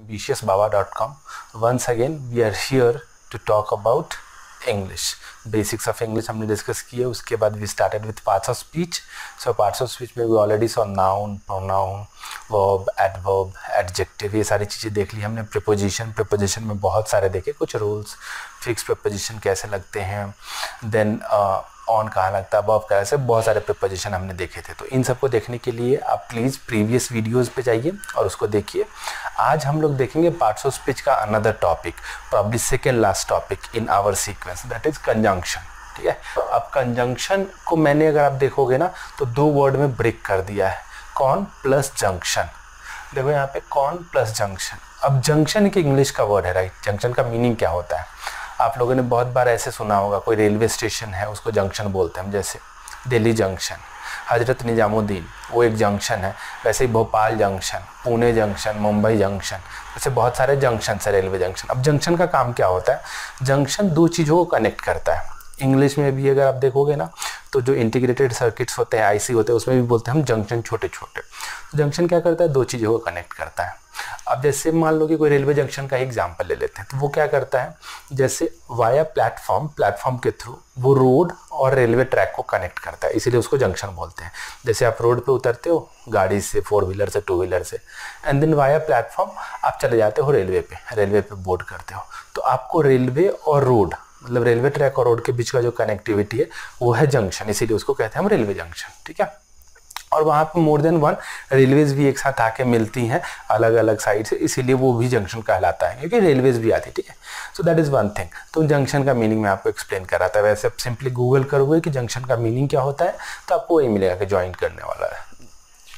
ambitiousbaba.com. Once again we are here to talk about English. Basics of English हमने discuss किए, उसके बाद we started with parts of speech. So parts of speech में we already saw noun, pronoun, verb, adverb, adjective, ये सारी चीज़ें देख ली हमने. preposition में बहुत सारे देखे, कुछ rules, fixed preposition कैसे लगते हैं, then ऑन कहाँ लगता है, above कैसे, बहुत सारे preposition हमने देखे थे. तो इन सबको देखने के लिए आप प्लीज़ प्रीवियस वीडियोस पे जाइए और उसको देखिए. आज हम लोग देखेंगे पार्ट्स ऑफ स्पीच का another topic, probably second last topic in our sequence, that is conjunction. ठीक है, अब कंजंक्शन को मैंने अगर आप देखोगे ना तो दो वर्ड में ब्रेक कर दिया है, कॉन प्लस जंक्शन. देखो यहाँ पे कॉन प्लस जंक्शन. अब जंक्शन एक इंग्लिश का वर्ड है, राइट. जंक्शन का मीनिंग क्या होता है आप लोगों ने बहुत बार ऐसे सुना होगा, कोई रेलवे स्टेशन है उसको जंक्शन बोलते हैं हम, जैसे दिल्ली जंक्शन, हजरत निजामुद्दीन वो एक जंक्शन है. वैसे ही Bhopal junction, Pune junction, Mumbai junction, ऐसे बहुत सारे जंक्शन है रेलवे जंक्शन. अब जंक्शन का काम क्या होता है, जंक्शन दो चीज़ों को कनेक्ट करता है. इंग्लिश में भी अगर आप देखोगे ना तो जो इंटीग्रेटेड सर्किट्स होते हैं, आईसी होते हैं, उसमें भी बोलते हैं हम जंक्शन छोटे छोटे. तो जंक्शन क्या करता है, दो चीज़ों को कनेक्ट करता है. अब जैसे मान लो कि कोई रेलवे जंक्शन का एग्जांपल ले लेते हैं, तो वो क्या करता है, जैसे वाया प्लेटफॉर्म के थ्रू वो रोड और रेलवे ट्रैक को कनेक्ट करता है, इसीलिए उसको जंक्शन बोलते हैं. जैसे आप रोड पे उतरते हो गाड़ी से, 4 व्हीलर से, 2 व्हीलर से, एंड देन वाया प्लेटफॉर्म आप चले जाते हो रेलवे पे बोर्ड करते हो. तो आपको रेलवे और रोड, मतलब रेलवे ट्रैक और रोड के बीच का जो कनेक्टिविटी है वो है जंक्शन, इसीलिए उसको कहते हैं हम रेलवे जंक्शन. ठीक है, और वहाँ पे मोर देन वन रेलवेज़ भी एक साथ आके मिलती हैं अलग अलग साइड से, इसीलिए वो भी जंक्शन कहलाता है, क्योंकि रेलवेज़ भी आती है. ठीक है, so that is one thing. तो जंक्शन का मीनिंग मैं आपको एक्सप्लेन कर रहा था. वैसे आप सिंपली गूगल करोगे कि जंक्शन का मीनिंग क्या होता है तो आपको वही मिलेगा कि ज्वाइन करने वाला है,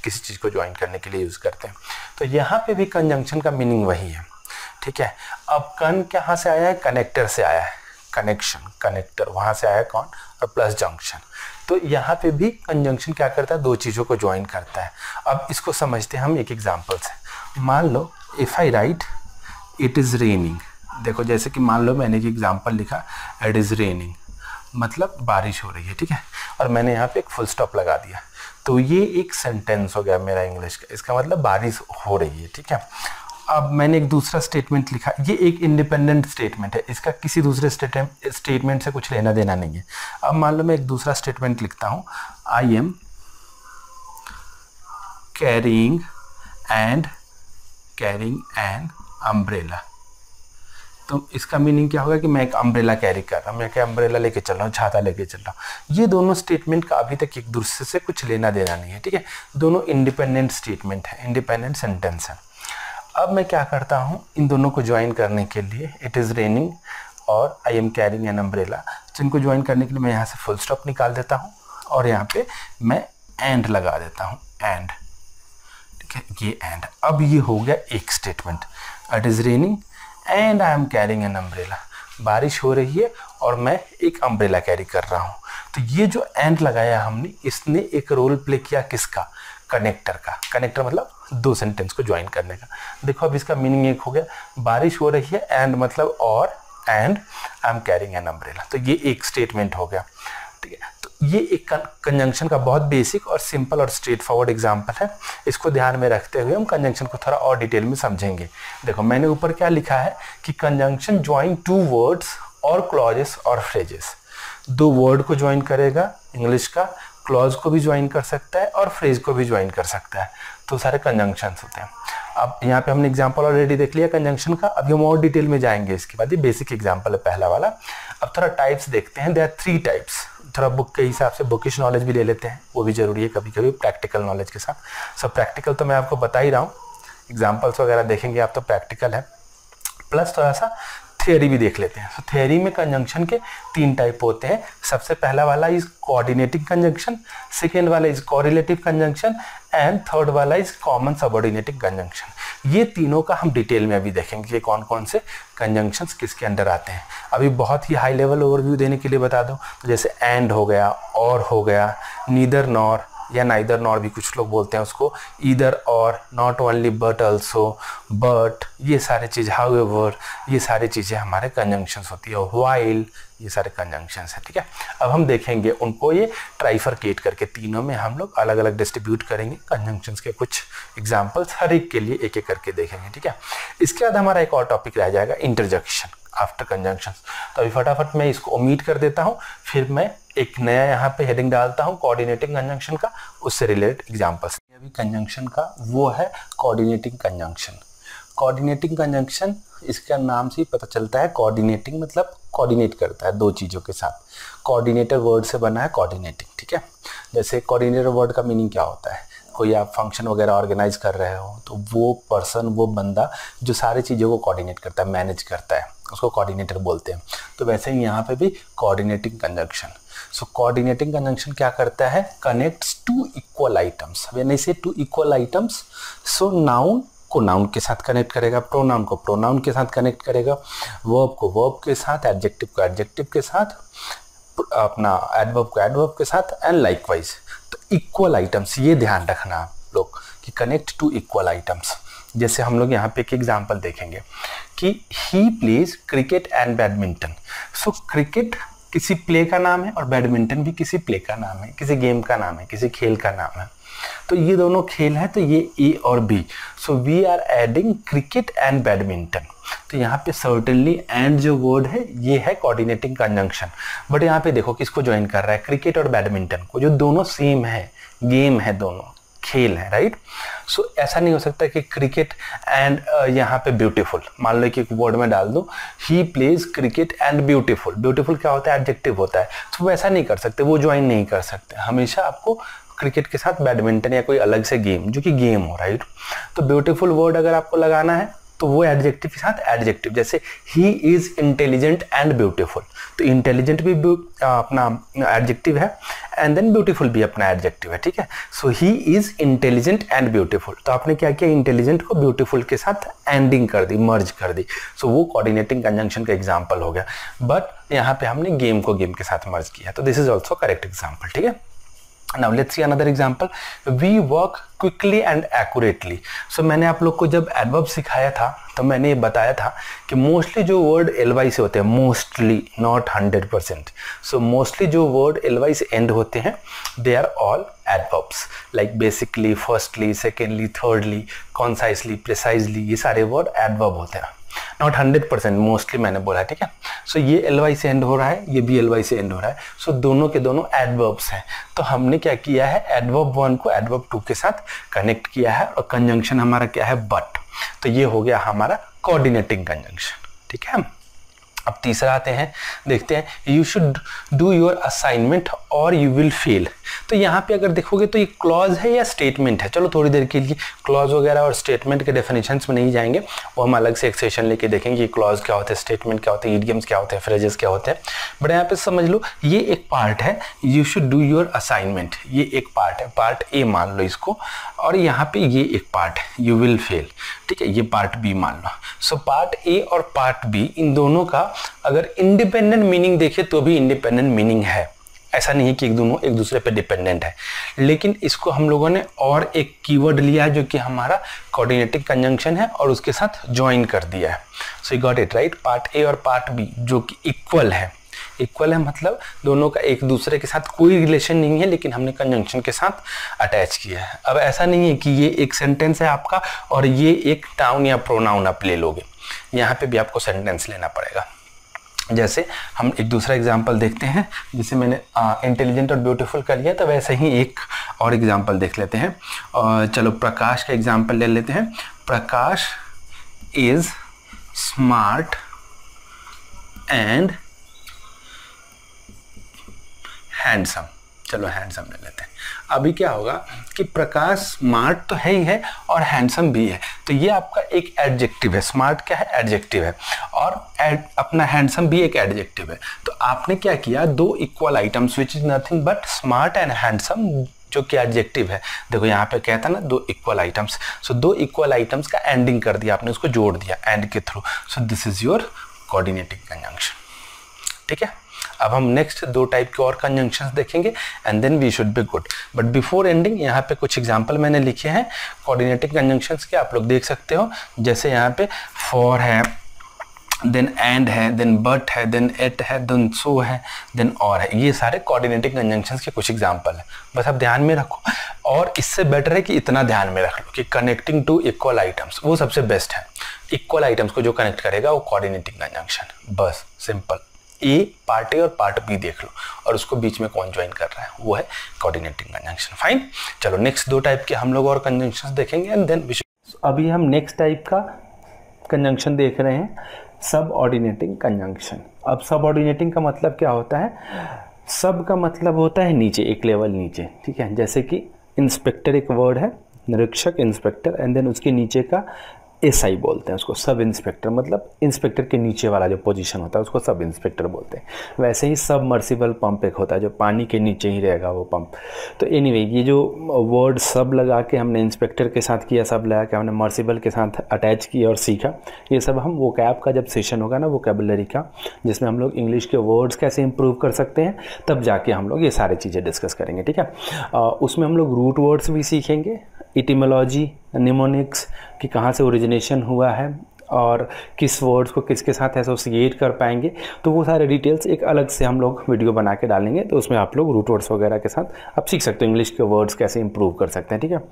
किसी चीज़ को ज्वाइन करने के लिए यूज़ करते हैं. तो यहाँ पर भी कंजंक्शन का मीनिंग वही है. ठीक है, अब कन कहाँ से आया है, कनेक्टर से आया है, कनेक्शन, कनेक्टर वहाँ से आया कौन, और प्लस जंक्शन. तो यहाँ पे भी कंजंक्शन क्या करता है, दो चीज़ों को ज्वाइन करता है. अब इसको समझते हैं हम एक एग्जांपल से. मान लो if I write it is raining. देखो जैसे कि मान लो मैंने एक एग्जांपल लिखा, इट इज़ रेनिंग मतलब बारिश हो रही है. ठीक है, और मैंने यहाँ पे एक फुल स्टॉप लगा दिया, तो ये एक सेंटेंस हो गया मेरा इंग्लिश का. इसका मतलब बारिश हो रही है. ठीक है, अब मैंने एक दूसरा स्टेटमेंट लिखा, ये एक इंडिपेंडेंट स्टेटमेंट है, इसका किसी दूसरे स्टेटमेंट से कुछ लेना देना नहीं है. अब मान लो मैं एक दूसरा स्टेटमेंट लिखता हूँ, I am carrying an umbrella. तो इसका मीनिंग क्या होगा कि मैं एक अम्ब्रेला कैरी कर रहा हूँ, मैं क्या अम्ब्रेला लेके चल रहा हूँ, छाता लेके चल रहा हूँ. ये दोनों स्टेटमेंट का अभी तक एक दूसरे से कुछ लेना देना नहीं है. ठीक है, दोनों इंडिपेंडेंट स्टेटमेंट है, इंडिपेंडेंट सेंटेंस है. अब मैं क्या करता हूँ, इन दोनों को ज्वाइन करने के लिए, इट इज़ रेनिंग और I am carrying an umbrella, तो इनको ज्वाइन करने के लिए मैं यहाँ से फुल स्टॉप निकाल देता हूँ और यहाँ पे मैं एंड लगा देता हूँ, एंड. ठीक है, ये एंड. अब ये हो गया एक statement, it is raining and I am carrying an umbrella. बारिश हो रही है और मैं एक अम्ब्रेला कैरी कर रहा हूँ. तो ये जो एंड लगाया हमने, इसने एक रोल प्ले किया किसका, कनेक्टर का. कनेक्टर मतलब दो सेंटेंस को ज्वाइन करने का. देखो अब इसका मीनिंग एक हो गया, बारिश हो रही है, एंड मतलब और, and I am carrying an umbrella. तो ये एक स्टेटमेंट हो गया. ठीक है, तो ये एक कंजंक्शन का बहुत बेसिक और सिंपल और स्ट्रेट फॉरवर्ड एग्जांपल है. इसको ध्यान में रखते हुए हम कंजंक्शन को थोड़ा और डिटेल में समझेंगे. देखो मैंने ऊपर क्या लिखा है कि कंजंक्शन ज्वाइन टू वर्ड्स और क्लॉजेस और फ्रेजेस. दो वर्ड को ज्वाइन करेगा इंग्लिश का, क्लॉज को भी ज्वाइन कर सकता है और फ्रेज को भी ज्वाइन कर सकता है. तो सारे कंजंक्शंस होते हैं. अब यहाँ पे हमने एग्जांपल ऑलरेडी देख लिया कंजंक्शन का, अभी हम और डिटेल में जाएंगे इसके बाद. ये बेसिक एग्जांपल है पहला वाला. अब थोड़ा टाइप्स देखते हैं. There are 3 types. थोड़ा बुक के हिसाब से बुकिश नॉलेज भी ले लेते हैं, वो भी ज़रूरी है कभी कभी प्रैक्टिकल नॉलेज के साथ. सब प्रैक्टिकल तो मैं आपको बता ही रहा हूँ, एग्जाम्पल्स वगैरह देखेंगे आप तो प्रैक्टिकल है, प्लस थोड़ा सा थियरी भी देख लेते हैं. तो थियरी में कंजंक्शन के 3 टाइप होते हैं. सबसे पहला वाला इज कोऑर्डिनेटिंग कंजंक्शन, सेकेंड वाला is correlative conjunction, and third वाला इज कॉमन सबऑर्डिनेटिंग कंजंक्शन. ये तीनों का हम डिटेल में अभी देखेंगे कि कौन कौन से कंजंक्शंस किसके अंडर आते हैं. अभी बहुत ही हाई लेवल ओवरव्यू देने के लिए बता दूं, तो जैसे एंड हो गया, और हो गया, नीदर नॉर, या नाइदर नॉर भी कुछ लोग बोलते हैं उसको, ईदर और, not only but also, but, ये सारे चीज़, हाउएवर, ये सारी चीज़ें हमारे कंजंक्शंस होती है, व्हाइल, ये सारे कंजंक्शंस हैं, ठीक है। अब हम देखेंगे उनको ये ट्राइफरकेट करके तीनों में हम लोग अलग अलग डिस्ट्रीब्यूट करेंगे कंजंक्शंस के कुछ एग्जांपल्स, हर एक के लिए एक एक करके देखेंगे, ठीक है। इसके बाद हमारा एक और टॉपिक रह जाएगा इंटरजेक्शन आफ्टर कंजंक्शंस। तो अभी फटाफट मैं इसको ओमिट कर देता हूँ, फिर मैं एक नया यहाँ पे हेडिंग डालता हूँ कोऑर्डिनेटिंग कंजंक्शन का, उससे रिलेटेड एग्जांपल्स। अभी कंजंक्शन का वो है कोऑर्डिनेटिंग कंजंक्शन। कोऑर्डिनेटिंग कंजंक्शन, इसका नाम से ही पता चलता है, कोऑर्डिनेटिंग मतलब कोऑर्डिनेट करता है दो चीज़ों के साथ। कोऑर्डिनेटर वर्ड से बना है कोऑर्डिनेटिंग, ठीक है। जैसे कोऑर्डिनेटर वर्ड का मीनिंग क्या होता है, कोई आप फंक्शन वगैरह ऑर्गेनाइज कर रहे हो तो वो पर्सन, वो बंदा जो सारी चीज़ों को कोऑर्डिनेट करता है, मैनेज करता है, उसको कोऑर्डिनेटर बोलते हैं। तो वैसे ही यहाँ पे भी coordinating conjunction. So coordinating conjunction क्या करता है, connects two equal items. When I say two equal items, so noun को नाउन के साथ कनेक्ट करेगा, प्रोनाउन को प्रोनाउन के साथ कनेक्ट करेगा, वर्ब को वर्ब के साथ, एडजेक्टिव को एडजेक्टिव के साथ, अपना एडवर्ब को एडवर्ब के साथ, एंड लाइकवाइज। तो इक्वल आइटम्स, ये ध्यान रखना आप लोग कि कनेक्ट टू इक्वल आइटम्स। जैसे हम लोग यहाँ पे एक एग्जांपल देखेंगे कि he plays cricket and badminton. So cricket किसी प्ले का नाम है और बैडमिंटन भी किसी प्ले का नाम है, किसी गेम का नाम है, किसी खेल का नाम है। तो ये दोनों खेल है, तो ये ए और B. So we are adding cricket and badminton. तो यहाँ पे सर्टेनली एंड जो वर्ड है ये है कोऑर्डिनेटिंग कंजंक्शन। बट यहाँ पे देखो किसको ज्वाइन कर रहा है, क्रिकेट और बैडमिंटन को, जो दोनों सेम है, गेम है, दोनों खेल है, राइट। सो ऐसा नहीं हो सकता कि क्रिकेट एंड यहाँ पे ब्यूटीफुल, मान लो कि एक वर्ड में डाल दो he plays cricket and beautiful. Beautiful क्या होता है, एडजेक्टिव होता है। तो वो ऐसा नहीं कर सकते, वो ज्वाइन नहीं कर सकते। हमेशा आपको क्रिकेट के साथ बैडमिंटन या कोई अलग से गेम जो कि गेम हो, राइट। तो ब्यूटीफुल वर्ड अगर आपको लगाना है तो वो एडजेक्टिव के साथ एडजेक्टिव, जैसे ही इज इंटेलिजेंट एंड ब्यूटीफुल। तो इंटेलिजेंट भी अपना एडजेक्टिव है एंड देन ब्यूटीफुल भी अपना एडजेक्टिव है, ठीक है। So he is intelligent and beautiful. तो आपने क्या किया, इंटेलिजेंट को ब्यूटीफुल के साथ एंडिंग कर दी, मर्ज कर दी। सो वो कोऑर्डिनेटिंग कंजंक्शन का एग्जाम्पल हो गया। बट यहाँ पे हमने गेम को गेम के साथ मर्ज किया, तो this is also correct example, ठीक है। Now let's see another example. We work quickly and accurately. So मैंने आप लोग को जब एडवर्ब सिखाया था तो मैंने ये बताया था कि मोस्टली जो वर्ड ly से होते हैं, मोस्टली, नॉट 100%. सो मोस्टली जो वर्ड ly से एंड होते हैं they are all adverbs, like basically, firstly, secondly, thirdly, concisely, precisely, ये सारे वर्ड एडवर्ब होते हैं। नॉट 100%, मोस्टली मैंने बोला, ठीक है। सो ये ly से एंड हो रहा है, ये भी ly से एंड हो रहा है। सो दोनों के दोनों एडवर्ब्स हैं। तो हमने क्या किया है, एडवर्ब 1 को एडवर्ब 2 के साथ कनेक्ट किया है और कंजंक्शन हमारा क्या है, बट। तो ये हो गया हमारा कोऑर्डिनेटिंग कंजंक्शन, ठीक है। अब तीसरा आते हैं, देखते हैं, you should do your assignment और यू विल फेल। तो यहाँ पे अगर देखोगे तो ये क्लॉज है या स्टेटमेंट है। चलो थोड़ी देर के लिए क्लॉज वगैरह और स्टेटमेंट के डेफिनेशंस में नहीं जाएंगे, वो हम अलग से एक सेशन लेके देखेंगे कि क्लॉज क्या होते हैं, स्टेटमेंट क्या होते हैं, इडियम्स क्या होते हैं, फ्रेजेस क्या होते हैं। बट यहाँ पे समझ लो ये एक पार्ट है, you should do your assignment, ये एक पार्ट है, पार्ट ए मान लो इसको, और यहाँ पे ये एक पार्ट है, यू विल फेल, ठीक है, ये पार्ट बी मान लो। सो पार्ट ए और पार्ट बी, इन दोनों का अगर इंडिपेंडेंट मीनिंग देखे तो भी इंडिपेंडेंट मीनिंग है। ऐसा नहीं है कि दोनों एक दूसरे पे डिपेंडेंट है, लेकिन इसको हम लोगों ने और एक कीवर्ड लिया है जो कि हमारा कोऑर्डिनेटिंग कंजंक्शन है और उसके साथ ज्वाइन कर दिया है। So you got it right, part A और पार्ट बी जो कि इक्वल है। इक्वल है मतलब दोनों का एक दूसरे के साथ कोई रिलेशन नहीं है, लेकिन हमने कंजंक्शन के साथ अटैच किया है। अब ऐसा नहीं है कि ये एक सेंटेंस है आपका और ये एक नाउन या प्रोनाउन आप ले लोगे, यहाँ पे भी आपको सेंटेंस लेना पड़ेगा। जैसे हम एक दूसरा एग्जाम्पल देखते हैं, जैसे मैंने इंटेलिजेंट और ब्यूटीफुल कर लिया, तो वैसे ही एक और एग्जाम्पल देख लेते हैं। चलो प्रकाश का एग्जाम्पल ले लेते हैं। प्रकाश इज स्मार्ट एंड हैंडसम। चलो हैंडसम ले लेते हैं। अभी क्या होगा कि प्रकाश स्मार्ट तो है ही है और हैंडसम भी है, तो ये आपका एक एडजेक्टिव है। स्मार्ट क्या है, एडजेक्टिव है, और अपना हैंडसम भी एक एडजेक्टिव है। तो आपने क्या किया, दो equal items which is nothing but smart and handsome जो कि एडजेक्टिव है। देखो यहाँ पे कहता है ना दो इक्वल आइटम्स, सो दो इक्वल आइटम्स का एंडिंग कर दिया आपने, उसको जोड़ दिया एंड के through. So this is your coordinating conjunction, ठीक है। अब हम नेक्स्ट 2 टाइप के और कंजंक्शंस देखेंगे and then we should be good. But before ending यहाँ पे कुछ एग्जांपल मैंने लिखे हैं कोऑर्डिनेटिंग कंजंक्शंस के, आप लोग देख सकते हो। जैसे यहाँ पे फॉर है, देन एंड है, देन बट है, देन एट है, देन सो है, देन और है। ये सारे कोऑर्डिनेटिंग कंजंक्शंस के कुछ एग्जांपल है, बस आप ध्यान में रखो। और इससे बेटर है कि इतना ध्यान में रख लो कि कनेक्टिंग टू इक्वल आइटम्स वो सबसे बेस्ट है। इक्वल आइटम्स को जो कनेक्ट करेगा वो कोऑर्डिनेटिंग कंजंक्शन, बस सिंपल। ए पार्ट ए और पार्ट बी देख लो और उसको बीच में कौन ज्वाइन कर रहा है, वो है कोऑर्डिनेटिंग कंजंक्शन। फाइन, चलो नेक्स्ट 2 टाइप के हम लोग और कंजंक्शंस देखेंगे एंड देन अभी हम नेक्स्ट टाइप का कंजंक्शन देख रहे हैं, सब ऑर्डिनेटिंग कंजंक्शन। अब सब ऑर्डिनेटिंग का मतलब क्या होता है? सब का मतलब होता है नीचे, एक लेवल नीचे, ठीक है। जैसे कि इंस्पेक्टर एक वर्ड है, निरीक्षक, इंस्पेक्टर, एंड देन उसके नीचे का एसआई बोलते हैं उसको, सब इंस्पेक्टर, मतलब इंस्पेक्टर के नीचे वाला जो पोजीशन होता है उसको सब इंस्पेक्टर बोलते हैं। वैसे ही सबमर्सिबल पंप एक होता है जो पानी के नीचे ही रहेगा वो पंप। तो एनीवे ये जो वर्ड सब लगा के हमने इंस्पेक्टर के साथ किया, सब लगा के हमने मर्सिबल के साथ अटैच किया और सीखा, ये सब हम वोकैब का जब सेशन होगा ना वोकैबुलरी का, जिसमें हम लोग इंग्लिश के वर्ड्स कैसे इंप्रूव कर सकते हैं, तब जाके हम लोग ये सारी चीज़ें डिस्कस करेंगे, ठीक है। उसमें हम लोग रूट वर्ड्स भी सीखेंगे, इटिमोलॉजी, निमोनिक्स कि कहाँ से ओरिजिनेशन हुआ है और किस वर्ड्स को किसके साथ एसोसिएट कर पाएंगे, तो वो सारे डिटेल्स एक अलग से हम लोग वीडियो बना के डालेंगे। तो उसमें आप लोग रूट वर्ड्स वगैरह के साथ आप सीख सकते हो इंग्लिश के वर्ड्स कैसे इंप्रूव कर सकते हैं, ठीक है।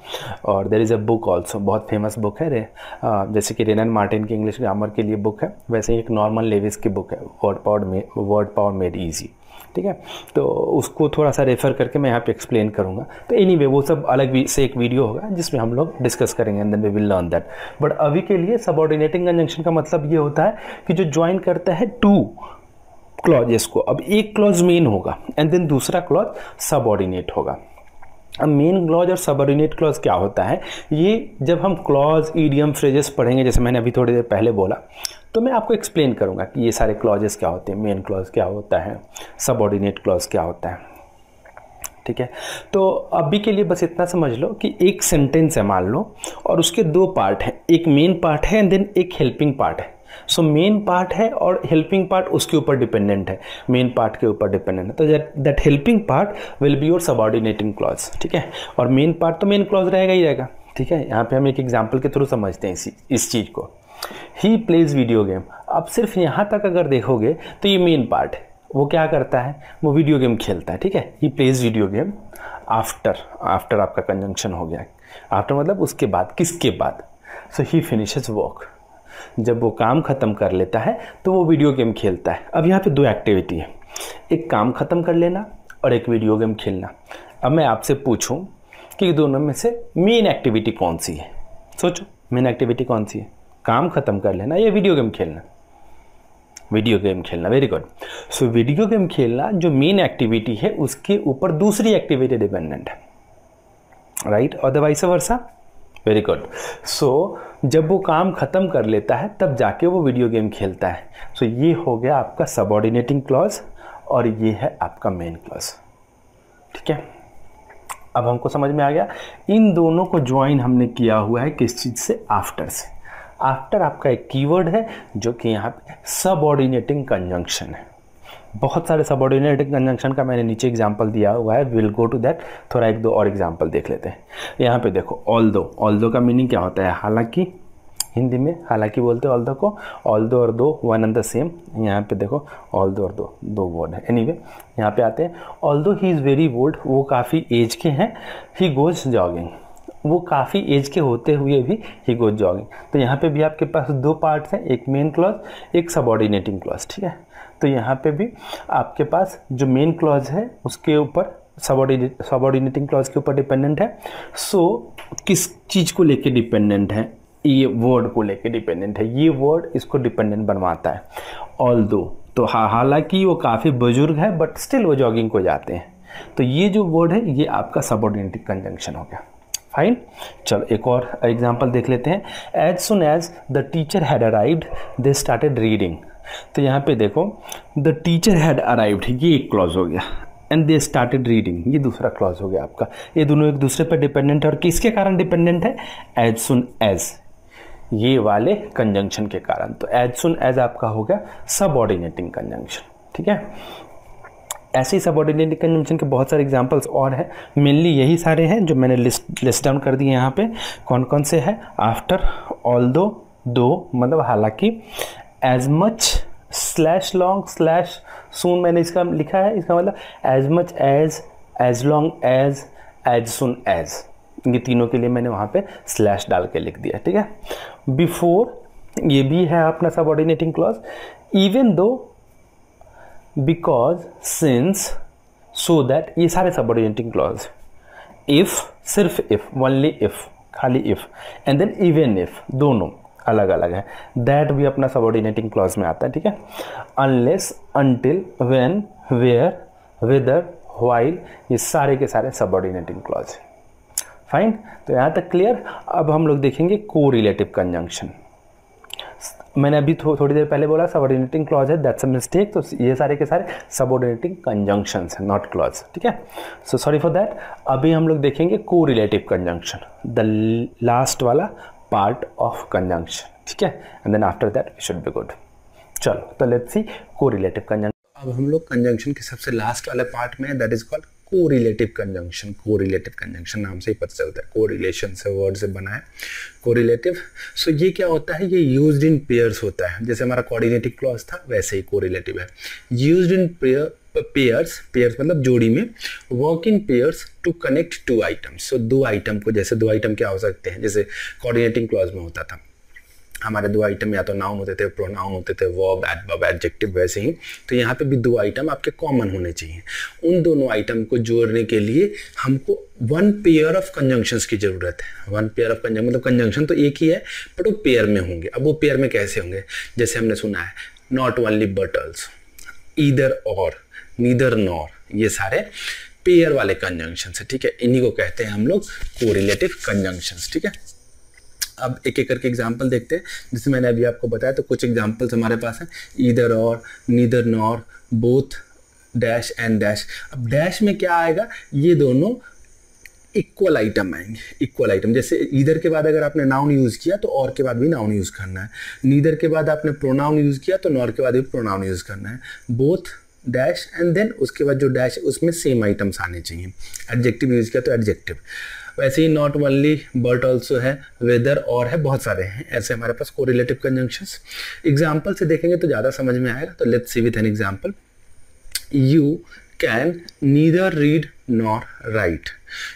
और there is a book also, बहुत फेमस बुक है जैसे कि रेनन मार्टिन की इंग्लिश ग्रामर के लिए बुक है, वैसे ही एक नॉर्मन लेविस की बुक है, वर्ड पावर मेड ईजी, ठीक है। तो उसको थोड़ा सा रेफ़र करके मैं यहाँ पे एक्सप्लेन करूँगा। तो एनीवे वो सब अलग भी से एक वीडियो होगा जिसमें हम लोग डिस्कस करेंगे and then we will learn that. But अभी के लिए सबऑर्डिनेटिंग कंजंक्शन का मतलब ये होता है कि जो ज्वाइन करता है 2 क्लॉजेस को। अब एक क्लॉज मेन होगा एंड देन दूसरा क्लॉज सबऑर्डिनेट होगा। अब मेन क्लॉज और सबऑर्डिनेट क्लॉज क्या होता है, ये जब हम क्लॉज, ईडियम, फ्रेजेस पढ़ेंगे, जैसे मैंने अभी थोड़ी देर पहले बोला, तो मैं आपको एक्सप्लेन करूंगा कि ये सारे क्लॉजेस क्या होते हैं, मेन क्लॉज क्या होता है, सबऑर्डिनेट क्लॉज क्या होता है, ठीक है। तो अभी के लिए बस इतना समझ लो कि एक सेंटेंस है मान लो और उसके 2 पार्ट हैं, एक मेन पार्ट है एंड देन एक हेल्पिंग पार्ट है। सो मेन पार्ट है और हेल्पिंग पार्ट उसके ऊपर डिपेंडेंट है, मेन पार्ट के ऊपर डिपेंडेंट है, तो that helping part will be your subordinating clause, ठीक है। और मेन पार्ट तो मेन क्लॉज रहेगा ही रहेगा, ठीक है। यहाँ पे हम एक एग्जाम्पल के थ्रू समझते हैं इस चीज़ को। ही प्लेज वीडियो गेम, अब सिर्फ यहाँ तक अगर देखोगे तो ये मेन पार्ट है, वो क्या करता है, वो वीडियो गेम खेलता है, ठीक है। He plays video game after, after आपका कंजंक्शन हो गया, आफ्टर मतलब उसके बाद, किसके बाद। सो ही फिनिशेस वर्क, जब वो काम ख़त्म कर लेता है तो वो वीडियो गेम खेलता है। अब यहाँ पे 2 एक्टिविटी है, एक काम ख़त्म कर लेना और एक वीडियो गेम खेलना। अब मैं आपसे पूछूं कि दोनों में से मेन एक्टिविटी कौन सी है, सोचो मेन एक्टिविटी कौन सी है, काम ख़त्म कर लेना या वीडियो गेम खेलना। वीडियो गेम खेलना, very good. So video game खेलना जो मेन एक्टिविटी है उसके ऊपर दूसरी एक्टिविटी डिपेंडेंट है, राइट, और the vice versa, very good. So जब वो काम ख़त्म कर लेता है तब जाके वो वीडियो गेम खेलता है। सो ये हो गया आपका सबऑर्डिनेटिंग क्लॉज और ये है आपका मेन क्लॉज, ठीक है। अब हमको समझ में आ गया, इन दोनों को ज्वाइन हमने किया हुआ है किस चीज़ से, आफ्टर से। आफ्टर आपका एक कीवर्ड है जो कि यहाँ पे सबऑर्डिनेटिंग कंजंक्शन है। बहुत सारे सबऑर्डिनेटिंग कंजंक्शन का मैंने नीचे एग्जांपल दिया हुआ है, विल गो टू दैट, थोड़ा 1-2 और एग्जांपल देख लेते हैं। यहाँ पे देखो ऑल्दो, ऑल्दो का मीनिंग क्या होता है, हालांकि, हिंदी में हालांकि बोलते हैं ऑल्दो को, ऑल्दो और दो वन एंड द सेम। यहाँ पे देखो ऑल्दो और दो वर्ड है। एनीवे यहाँ पे आते हैं, although he is very old, वो काफ़ी एज के हैं, ही गोज जॉगिंग, वो काफ़ी एज के होते हुए भी ही गोज जॉगिंग। तो यहाँ पे भी आपके पास 2 पार्ट्स हैं, एक मेन क्लॉज एक सबऑर्डिनेटिंग क्लॉज, ठीक है। तो यहाँ पे भी आपके पास जो मेन क्लॉज है उसके ऊपर सबऑर्डिनेटिंग क्लॉज के ऊपर डिपेंडेंट है। सो किस चीज़ को लेके डिपेंडेंट है, ये वर्ड को लेके डिपेंडेंट है, ये वर्ड इसको डिपेंडेंट बनवाता है। ऑल्दो, तो हालांकि वो काफ़ी बुजुर्ग है बट स्टिल वो जॉगिंग को जाते हैं, तो ये जो वर्ड है ये आपका सबऑर्डिनेटिंग कंजंक्शन हो गया। फाइन, चलो एक और एग्जांपल देख लेते हैं। As soon as the teacher had arrived they started reading. तो यहाँ पे देखो द टीचर हैड अराइव्ड, ये एक क्लॉज हो गया, एंड दे स्टार्टेड रीडिंग ये दूसरा क्लॉज हो गया आपका। ये दोनों एक दूसरे पर डिपेंडेंट है और किसके कारण डिपेंडेंट है, एज सुन एज, ये वाले कंजंक्शन के कारण। तो एज सुन एज आपका हो गया सबऑर्डिनेटिंग कंजंक्शन, ठीक है। ऐसे ही सबऑर्डिनेट कंजंक्शन के बहुत सारे एग्जांपल्स और हैं, मेनली यही सारे हैं जो मैंने लिस्ट डाउन कर दिए यहाँ पे। कौन कौन से हैं? आफ्टर, ऑल्दो, दो, मतलब हालांकि, as much, slash long, slash soon मैंने इसका लिखा है, इसका मतलब as much as long as soon as, ये तीनों के लिए मैंने वहाँ पे स्लैश डाल के लिख दिया, ठीक है। बिफोर, ये भी है अपना subordinating clause, even though, because, since, so that, ये सारे सबऑर्डिनेटिंग क्लॉज। इफ, सिर्फ इफ, ओनली इफ, खाली if, and then even if, दोनों अलग अलग है। दैट भी अपना सबऑर्डिनेटिंग क्लॉज में आता है, ठीक है। Unless, until, when, where, whether, while, ये सारे के सारे सबऑर्डिनेटिंग क्लॉज। फाइन, तो यहाँ तक क्लियर। अब हम लोग देखेंगे कोरिलेटिव कंजंक्शन। मैंने अभी थोड़ी देर पहले बोला सबऑर्डिनेटिंग क्लॉज है, दैट्स अ मिस्टेक। तो ये सारे के सारे सबऑर्डिनेटिंग कंजंक्शंस हैं, नॉट क्लॉज, ठीक है। So sorry for that. अभी हम लोग देखेंगे कोरिलेटिव कंजंक्शन, द लास्ट वाला पार्ट ऑफ कंजंक्शन, ठीक है। And then after that we should be good. चलो, तो लेट्स सी कोरिलेटिव कंजंक्शन। अब हम लोग कंजंक्शन के सबसे लास्ट वाले पार्ट में, that is called correlative conjunction. Correlative conjunction नाम से ही पता चलता है, कोरिलेशन से वर्ड से बना है कोरिलेटिव। सो ये क्या होता है? ये यूज्ड इन पेयर्स होता है, जैसे हमारा कोऑर्डिनेटिव क्लॉज था वैसे ही कोरिलेटिव है। यूज्ड इन पेयर्स मतलब जोड़ी में, work in pairs to connect two items. So दो आइटम को, जैसे दो आइटम क्या हो सकते हैं, जैसे कोऑर्डिनेटिंग क्लॉज में होता था हमारे दो आइटम या तो नाउन होते थे, प्रोनाउन होते थे, वर्ब, एडवर्ब, एडजेक्टिव, वैसे ही तो यहाँ पे भी दो आइटम आपके कॉमन होने चाहिए। उन दोनों आइटम को जोड़ने के लिए हमको वन पेयर ऑफ कंजंक्शंस की जरूरत है। वन पेयर ऑफ कंजंक्शन, मतलब कंजंक्शन तो एक ही है बट वो पेयर में होंगे। अब वो पेयर में कैसे होंगे? जैसे हमने सुना है not only but also, either और, नीदर नॉर, ये सारे पेयर वाले कंजंक्शंस है, ठीक है। इन्हीं को कहते हैं हम लोग कोरिलेटिव कंजंक्शंस, ठीक है। अब एक एक करके एग्जाम्पल देखते हैं। जैसे मैंने अभी आपको बताया, तो कुछ एग्जाम्पल्स हमारे पास हैं, ईदर और, neither nor, both, dash and dash. अब डैश में क्या आएगा? ये दोनों इक्वल आइटम आएंगे, इक्वल आइटम। जैसे ईदर के बाद अगर आपने नाउन यूज़ किया तो और के बाद भी नाउन यूज़ करना है, नीदर के बाद आपने प्रोनाउन यूज़ किया तो नॉर के बाद भी प्रोनाउन यूज़ करना है, बोथ, डैश एंड देन उसके बाद जो डैश है उसमें सेम आइटम्स आने चाहिए। एडजेक्टिव यूज़ किया तो एडजेक्टिव, वैसे ही नॉट ओनली बट ऑल्सो है, वेदर और है, बहुत सारे हैं ऐसे हमारे पास कोरिलेटिव कंजंक्शंस। एग्जाम्पल से देखेंगे तो ज़्यादा समझ में आएगा। तो let's see with an example. You can neither read nor right,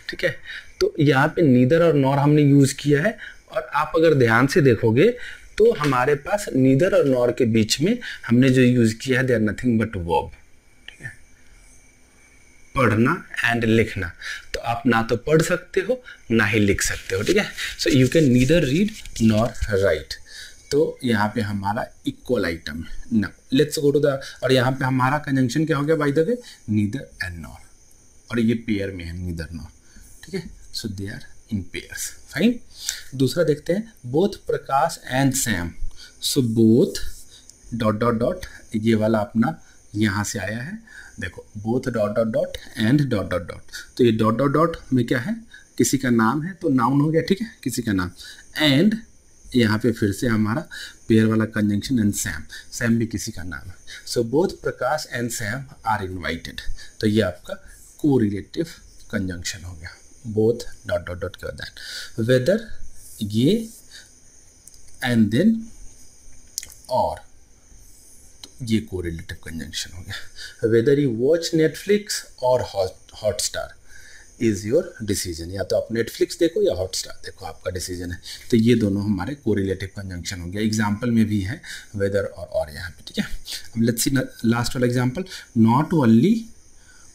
ठीक है। तो यहाँ पे नीदर और नॉर हमने यूज़ किया है, और आप अगर ध्यान से देखोगे तो हमारे पास नीदर और नॉर के बीच में हमने जो यूज़ किया है, they are nothing but verb, पढ़ना एंड लिखना। तो आप ना तो पढ़ सकते हो ना ही लिख सकते हो, ठीक है। So you can neither read nor right. तो यहाँ पे हमारा इक्वल आइटम है ना। लेट्स गो टू द, और यहाँ पे हमारा कंजंक्शन क्या हो गया by the way? Neither and nor, और ये पेयर में है नीदर नॉर, ठीक है। So they are in pairs, fine. दूसरा देखते हैं, both Prakash and Sam. So both dot dot dot, ये वाला अपना यहाँ से आया है, देखो both dot dot dot and dot dot dot. तो ये डॉट डॉट डॉट में क्या है? किसी का नाम है तो नाउन हो गया, ठीक है, किसी का नाम। एंड यहाँ पे फिर से हमारा पेयर वाला कंजंक्शन, एंड सैम, सैम भी किसी का नाम है। So both Prakash and Sam are invited. तो ये आपका कोरिलेटिव कंजंक्शन हो गया, बोथ डॉट डॉट डॉट के बाद वेदर, ये एंड देन और, ये कोरिलेटिव कंजंक्शन हो गया। वेदर यू वॉच नेटफ्लिक्स और हॉटस्टार इज़ योर डिसीजन, या तो आप नेटफ्लिक्स देखो या हॉटस्टार देखो, आपका डिसीजन है। तो ये दोनों हमारे कोरिलेटिव कंजंक्शन हो गया। एग्जाम्पल में भी है वेदर और यहाँ पे, ठीक है। अब लेट्स सी लास्ट वाला example, not only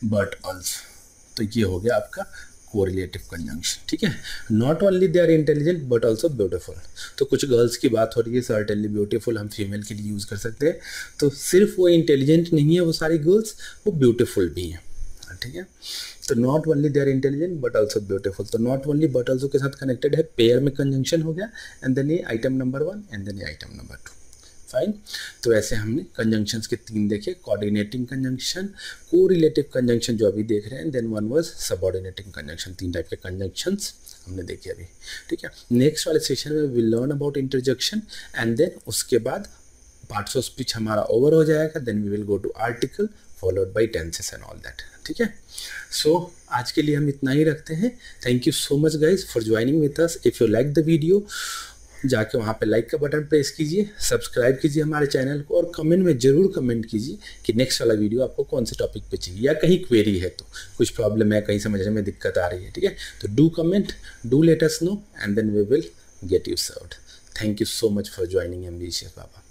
but also. तो ये हो गया आपका कोरिलेटिव कंजंक्शन, ठीक है। Not only they are intelligent but also beautiful. तो कुछ गर्ल्स की बात हो रही है, सर्टेनली ब्यूटीफुल हम फीमेल के लिए यूज़ कर सकते हैं। तो सिर्फ वो इंटेलिजेंट नहीं है वो सारी गर्ल्स, वो ब्यूटीफुल भी हैं, ठीक है। तो not only they are intelligent but also beautiful. तो नॉट ओनली बट ऑल्सो के साथ कनेक्टेड है, पेयर में कंजंक्शन हो गया, एंड देन ये आइटम नंबर 1 एंड देन ये आइटम नंबर 2, फाइन। तो ऐसे हमने कंजंक्शंस के 3 देखे, कोऑर्डिनेटिंग कंजंक्शन, कोरिलेटिव कंजंक्शन जो अभी देख रहे हैं, then one was subordinating conjunction. 3 type के कंजंक्शंस हमने देखे अभी, ठीक है। नेक्स्ट वाले सेशन में will learn about interjection, and then उसके बाद पार्ट्स ऑफ स्पीच हमारा ओवर हो जाएगा। Then we will go to article, followed by tenses and all that. ठीक है, सो आज के लिए हम इतना ही रखते हैं। Thank you so much guys for joining with us. If you like the video, जाके वहाँ पे लाइक का बटन प्रेस कीजिए, सब्सक्राइब कीजिए हमारे चैनल को, और कमेंट में ज़रूर कमेंट कीजिए कि नेक्स्ट वाला वीडियो आपको कौन से टॉपिक पे चाहिए, या कहीं क्वेरी है तो, कुछ प्रॉब्लम है, कहीं समझने में दिक्कत आ रही है। ठीक है, तो do comment, do let us know, and then we will get you served. Thank you so much for joining ambitious Baba.